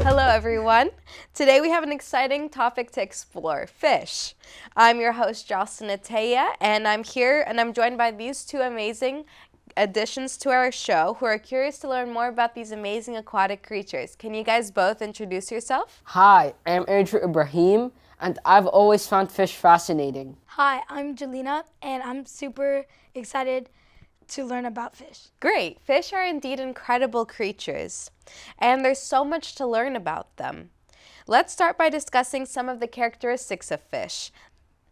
Hello everyone. Today we have an exciting topic to explore, fish. I'm your host Josyn and I'm here and I'm joined by these two amazing additions to our show who are curious to learn more about these amazing aquatic creatures. Can you guys both introduce yourself? Hi, I'm Andrew and I've always found fish fascinating. Hi, I'm Jelina, and I'm super excited to learn about fish. Great. Fish are indeed incredible creatures, and there's so much to learn about them. Let's start by discussing some of the characteristics of fish.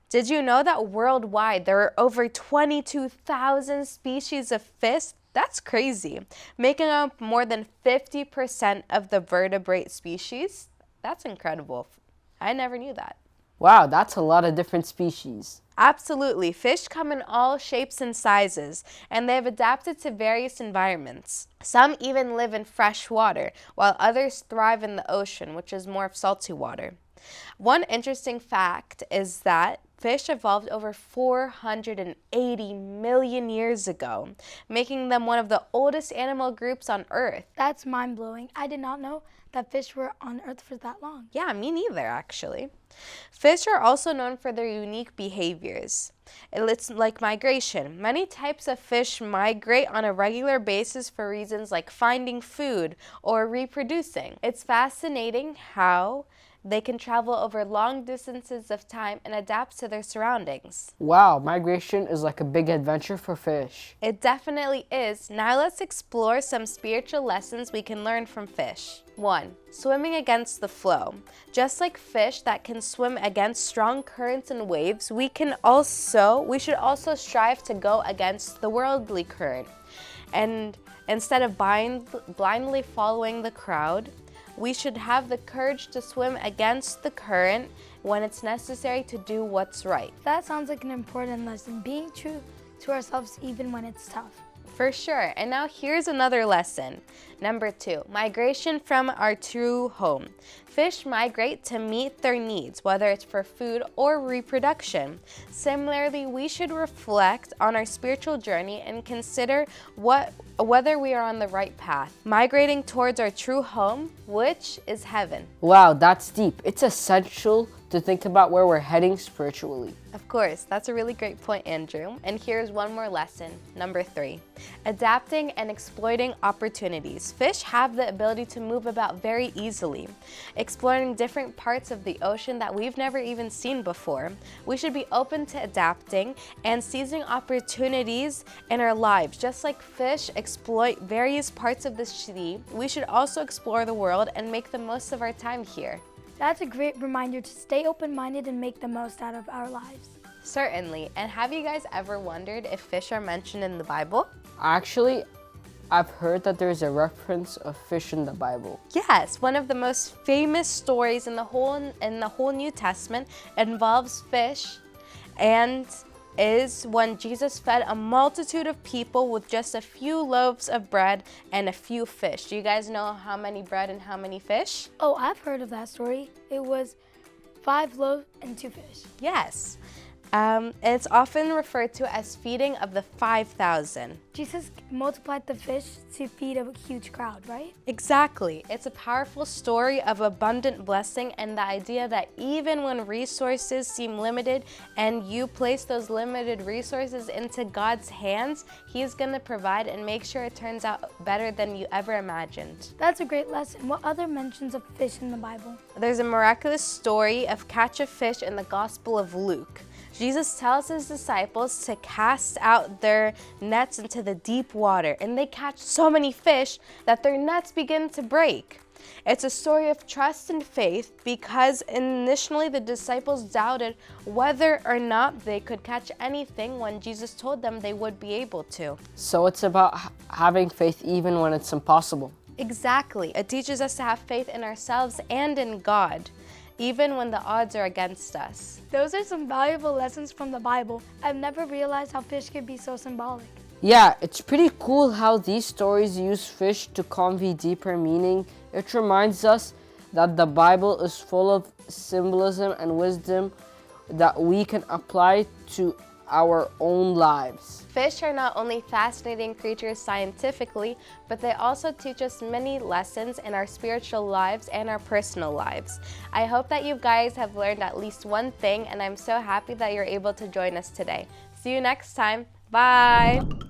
Did you know that worldwide there are over 22,000 species of fish? That's crazy. Making up more than 50% of the vertebrate species? That's incredible. I never knew that. Wow, that's a lot of different species. Absolutely. Fish come in all shapes and sizes, and they've adapted to various environments. Some even live in fresh water, while others thrive in the ocean, which is more of salty water. One interesting fact is that fish evolved over 480 million years ago, making them one of the oldest animal groups on Earth. That's mind-blowing. I did not know that fish were on Earth for that long. Yeah, me neither, actually. Fish are also known for their unique behaviors. It's like migration. Many types of fish migrate on a regular basis for reasons like finding food or reproducing. It's fascinating how they can travel over long distances of time and adapt to their surroundings. Wow, migration is like a big adventure for fish. It definitely is. Now let's explore some spiritual lessons we can learn from fish. 1. Swimming against the flow. Just like fish that can swim against strong currents and waves, we should also strive to go against the worldly current. And instead of blindly following the crowd, we should have the courage to swim against the current when it's necessary to do what's right. That sounds like an important lesson, being true to ourselves even when it's tough. For sure. And now here's another lesson. Number 2, migration from our true home. Fish migrate to meet their needs, whether it's for food or reproduction. Similarly, we should reflect on our spiritual journey and consider whether we are on the right path, migrating towards our true home, which is heaven. Wow, that's deep. It's essential to think about where we're heading spiritually. Of course, that's a really great point, Andrew. And here's one more lesson. Number 3, adapting and exploiting opportunities. Fish have the ability to move about very easily, exploring different parts of the ocean that we've never even seen before. We should be open to adapting and seizing opportunities in our lives. Just like fish exploit various parts of the sea, we should also explore the world and make the most of our time here. That's a great reminder to stay open-minded and make the most out of our lives. Certainly. And have you guys ever wondered if fish are mentioned in the Bible? Actually, I've heard that there's a reference of fish in the Bible. Yes, one of the most famous stories in the whole New Testament involves fish, and is when Jesus fed a multitude of people with just a few loaves of bread and a few fish. Do you guys know how many bread and how many fish? Oh, I've heard of that story. It was 5 loaves and 2 fish. Yes. It's often referred to as feeding of the 5,000. Jesus multiplied the fish to feed a huge crowd, right? Exactly. It's a powerful story of abundant blessing and the idea that even when resources seem limited and you place those limited resources into God's hands, He's going to provide and make sure it turns out better than you ever imagined. That's a great lesson. What other mentions of fish in the Bible? There's a miraculous story of catch of fish in the Gospel of Luke. Jesus tells his disciples to cast out their nets into the deep water, and they catch so many fish that their nets begin to break. It's a story of trust and faith because initially the disciples doubted whether or not they could catch anything when Jesus told them they would be able to. So it's about having faith even when it's impossible. Exactly. It teaches us to have faith in ourselves and in God, even when the odds are against us. Those are some valuable lessons from the Bible. I've never realized how fish can be so symbolic. Yeah, it's pretty cool how these stories use fish to convey deeper meaning. It reminds us that the Bible is full of symbolism and wisdom that we can apply to our own lives. Fish are not only fascinating creatures scientifically, but they also teach us many lessons in our spiritual lives and our personal lives. I hope that you guys have learned at least one thing, and I'm so happy that you're able to join us today. See you next time. Bye!